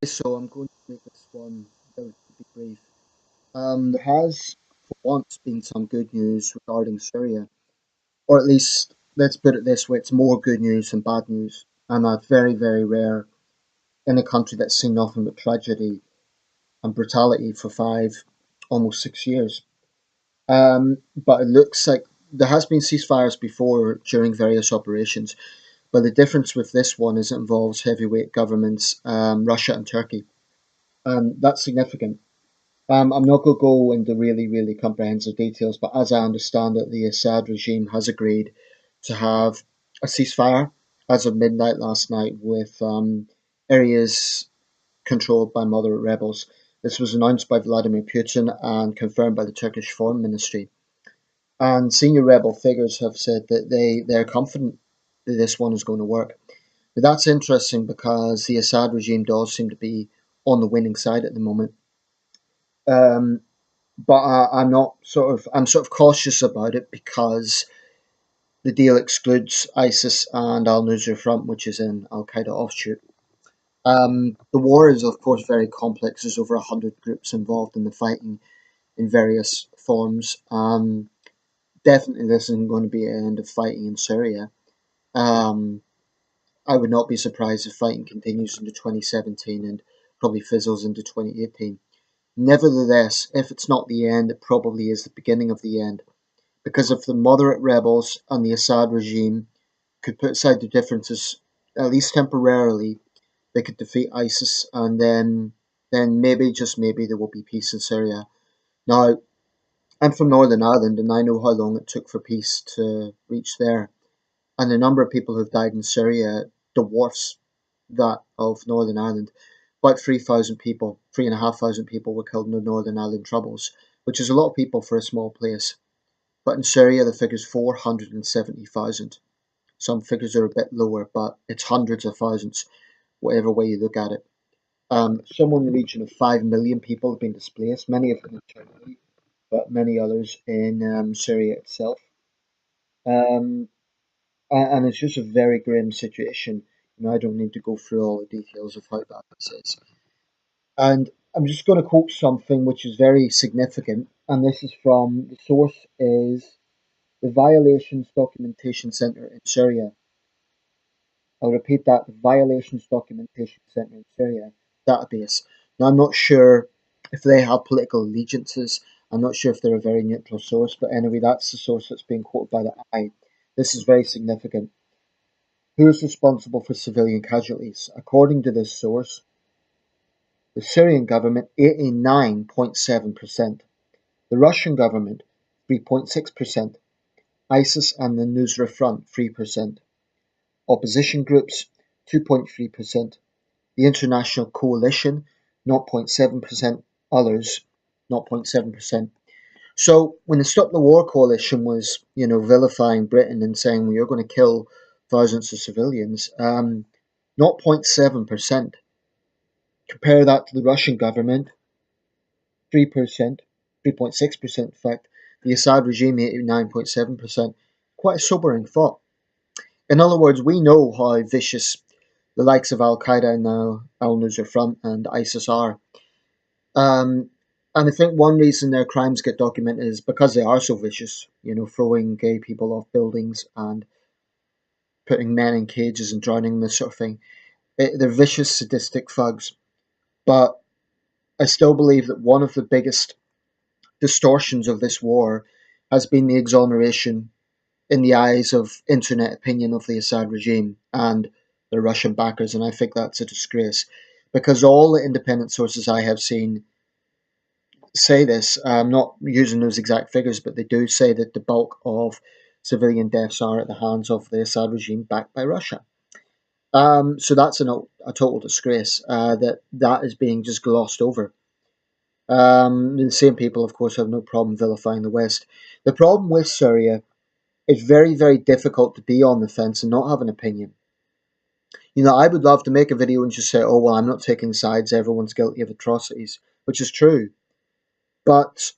So I'm going to make this one relatively brief. There has, for once, been some good news regarding Syria, or at least let's put it this way: it's more good news than bad news, and that's very, very rare in a country that's seen nothing but tragedy and brutality for almost 6 years. But it looks like there has been ceasefires before during various operations, but the difference with this one is it involves heavyweight governments, Russia and Turkey. That's significant. I'm not going to go into really, really comprehensive details, but as I understand it, the Assad regime has agreed to have a ceasefire as of midnight last night with areas controlled by moderate rebels. This was announced by Vladimir Putin and confirmed by the Turkish Foreign Ministry. And senior rebel figures have said that they're confident that this one is going to work. But that's interesting because the Assad regime does seem to be on the winning side at the moment. Um, but I'm sort of cautious about it because the deal excludes ISIS and Al Nusra Front, which is an Al Qaeda offshoot. The war is, of course, very complex. There's over 100 groups involved in the fighting in various forms. Definitely, this isn't going to be an end of fighting in Syria. Um, I would not be surprised if fighting continues into 2017 and probably fizzles into 2018. Nevertheless, if it's not the end, it probably is the beginning of the end. Because if the moderate rebels and the Assad regime could put aside their differences, at least temporarily, they could defeat ISIS, and then maybe, just maybe, there will be peace in Syria. Now, I'm from Northern Ireland, and I know how long it took for peace to reach there, and the number of people who've died in Syria dwarfs that of Northern Ireland. About 3,000 people, 3,500 people were killed in the Northern Ireland Troubles, which is a lot of people for a small place. But in Syria, the figure's 470,000. Some figures are a bit lower, but it's hundreds of thousands, whatever way you look at it. Somewhere in the region of 5 million people have been displaced, many of them internally, but many others in Syria itself. Um, and it's just a very grim situation. I don't need to go through all the details of how bad this is. And I'm just going to quote something which is very significant, and this is from the source is the Violations Documentation Center in Syria. I'll repeat that, the Violations Documentation Center in Syria database. Now, I'm not sure if they have political allegiances. I'm not sure if they're a very neutral source, but anyway, that's the source that's being quoted by the I. This is very significant. Who is responsible for civilian casualties? According to this source, the Syrian government 89.7%, the Russian government 3.6%, ISIS and the Nusra Front 3%, opposition groups 2.3%, the International Coalition 0.7%, others 0.7%. So when the Stop the War coalition was, vilifying Britain and saying, well, you're going to kill thousands of civilians, 0.7%. Compare that to the Russian government, 3%, 3.6%, in fact. The Assad regime, 89.7%. Quite a sobering thought. In other words, we know how vicious the likes of Al Qaeda and now Al Nusra Front and ISIS are. Um, and I think one reason their crimes get documented is because they are so vicious, throwing gay people off buildings and putting men in cages and drowning them, this sort of thing. They're vicious, sadistic thugs. But I still believe that one of the biggest distortions of this war has been the exoneration in the eyes of internet opinion of the Assad regime and the Russian backers, and I think that's a disgrace because all the independent sources I have seen say this. I'm not using those exact figures, but they do say that the bulk of civilian deaths are at the hands of the Assad regime backed by Russia. So that's a total disgrace that is being just glossed over. The same people, of course, have no problem vilifying the West. The problem with Syria, it's very, very difficult to be on the fence and not have an opinion. I would love to make a video and just say, oh, well, I'm not taking sides, everyone's guilty of atrocities, which is true. But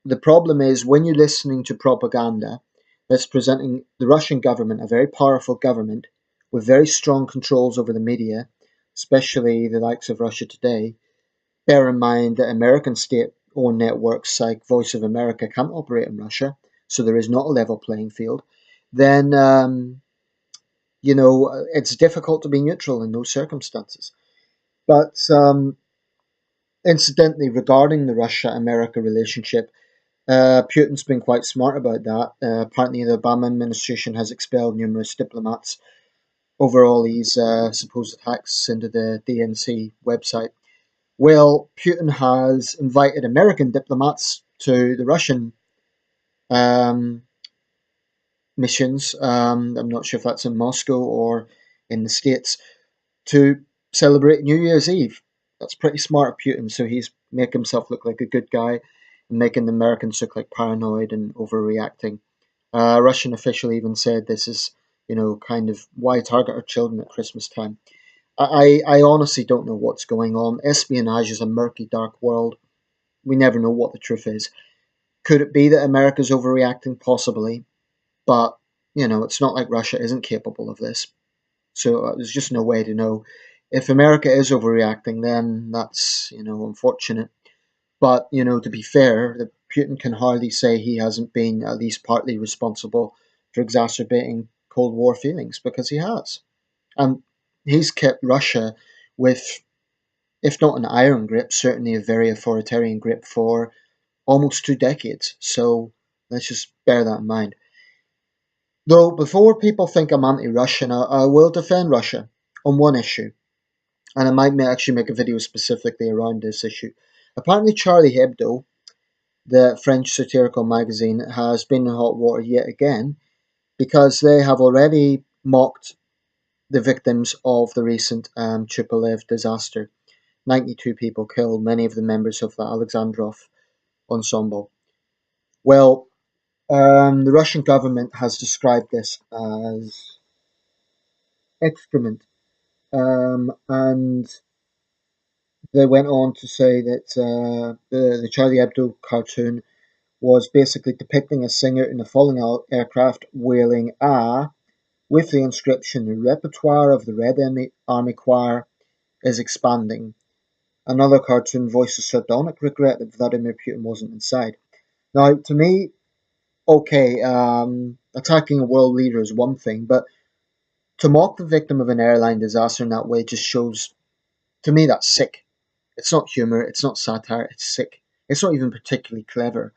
the problem is when you're listening to propaganda that's presenting the Russian government, a very powerful government with very strong controls over the media, especially the likes of Russia Today, bear in mind that American state-owned networks like Voice of America can't operate in Russia, so there is not a level playing field, then it's difficult to be neutral in those circumstances. But incidentally, regarding the Russia-America relationship, Putin's been quite smart about that. Apparently, the Obama administration has expelled numerous diplomats over all these supposed hacks into the DNC website. Well, Putin has invited American diplomats to the Russian um, missions. I'm not sure if that's in Moscow or in the States to celebrate New Year's Eve. That's pretty smart of Putin. So he's making himself look like a good guy and making the Americans look like paranoid and overreacting. Russian official even said this is, kind of why target our children at Christmas time. I honestly don't know what's going on. Espionage is a murky, dark world. We never know what the truth is. Could it be that America's overreacting? Possibly. But, it's not like Russia isn't capable of this. So there's just no way to know. If America is overreacting, then that's, unfortunate. But, to be fair, the Putin can hardly say he hasn't been at least partly responsible for exacerbating Cold War feelings, because he has. And he's kept Russia with, if not an iron grip, certainly a very authoritarian grip for almost 2 decades. So let's just bear that in mind. Though, before people think I'm anti Russian, I will defend Russia on one issue. And I might actually make a video specifically around this issue. Apparently, Charlie Hebdo, the French satirical magazine, has been in hot water yet again because they have already mocked the victims of the recent Tupolev disaster. 92 people killed, many of the members of the Alexandrov ensemble. Well, the Russian government has described this as excrement, and they went on to say that the Charlie Hebdo cartoon was basically depicting a singer in a falling out aircraft wailing "Ah," with the inscription, "The repertoire of the Red Army Choir is expanding." Another cartoon voices sardonic regret that Vladimir Putin wasn't inside. Now, to me, okay, attacking a world leader is one thing, but to mock the victim of an airline disaster in that way just shows, to me, that's sick. It's not humor, it's not satire, it's sick. It's not even particularly clever.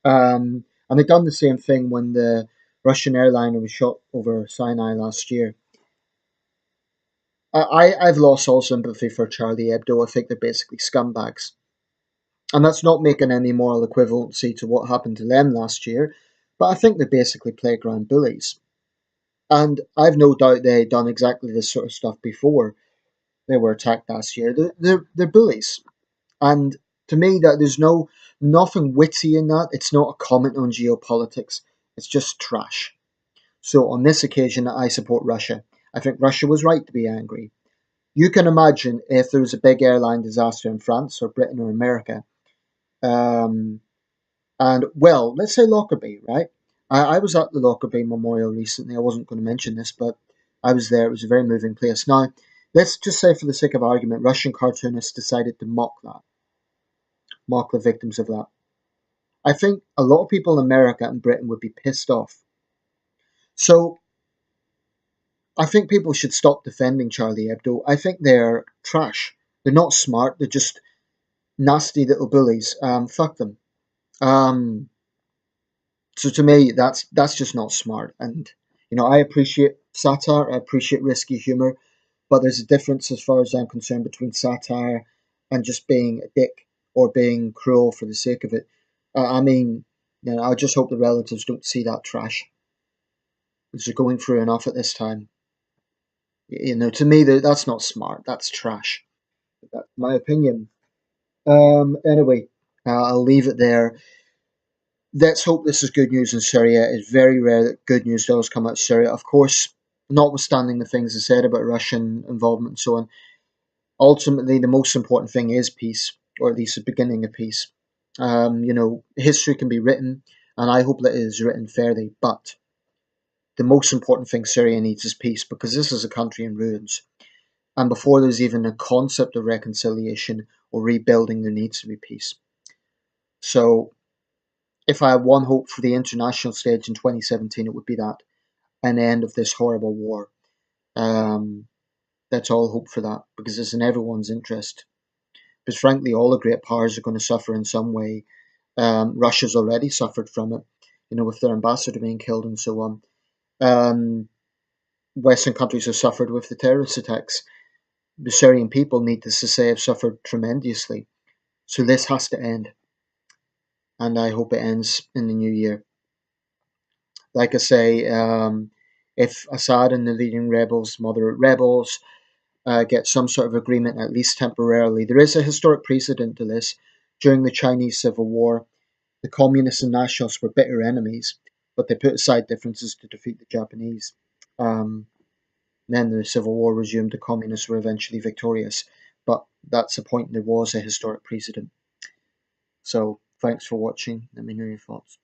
And they've done the same thing when the Russian airliner was shot over Sinai last year. I've lost all sympathy for Charlie Hebdo. I think they're basically scumbags. And that's not making any moral equivalency to what happened to them last year, but I think they're basically playground bullies. And I've no doubt they done exactly this sort of stuff before they were attacked last year. They're bullies. And to me, that there's nothing witty in that. It's not a comment on geopolitics. It's just trash. So on this occasion, I support Russia. I think Russia was right to be angry. You can imagine if there was a big airline disaster in France or Britain or America, um, and well, let's say Lockerbie, right? I was at the Lockerbie Memorial recently. I wasn't going to mention this, but I was there. It was a very moving place. Now, let's just say, for the sake of argument, Russian cartoonists decided to mock the victims of that. I think a lot of people in America and Britain would be pissed off. So I think people should stop defending Charlie Hebdo. I think they're trash. They're not smart. They're just nasty little bullies. Fuck them. Um, so to me, that's just not smart. And I appreciate satire. I appreciate risky humor, but there's a difference, as far as I'm concerned, between satire and just being a dick or being cruel for the sake of it. I mean, I just hope the relatives don't see that trash, because they're going through enough at this time. To me, that's not smart. That's trash. That's my opinion. Anyway, I'll leave it there. Let's hope this is good news in Syria. It's very rare that good news does come out of Syria. Of course, notwithstanding the things I said about Russian involvement and so on, ultimately the most important thing is peace, or at least the beginning of peace. History can be written, and I hope that it is written fairly, but the most important thing Syria needs is peace, because this is a country in ruins. And before there's even a concept of reconciliation or rebuilding, there needs to be peace. So if I had one hope for the international stage in 2017, it would be that an end of this horrible war. Um, that's all hope for that, because it's in everyone's interest. Because frankly, all the great powers are going to suffer in some way. Russia's already suffered from it, with their ambassador being killed and so on. Western countries have suffered with the terrorist attacks. The Syrian people, needless to say, have suffered tremendously. So this has to end, and I hope it ends in the new year. Like I say, if Assad and the leading rebels, moderate rebels, get some sort of agreement, at least temporarily, there is a historic precedent to this. During the Chinese Civil War, the communists and nationalists were bitter enemies, but they put aside differences to defeat the Japanese. Um, then the Civil War resumed, the communists were eventually victorious. But that's the point, there was a historic precedent. So thanks for watching. Let me know your thoughts.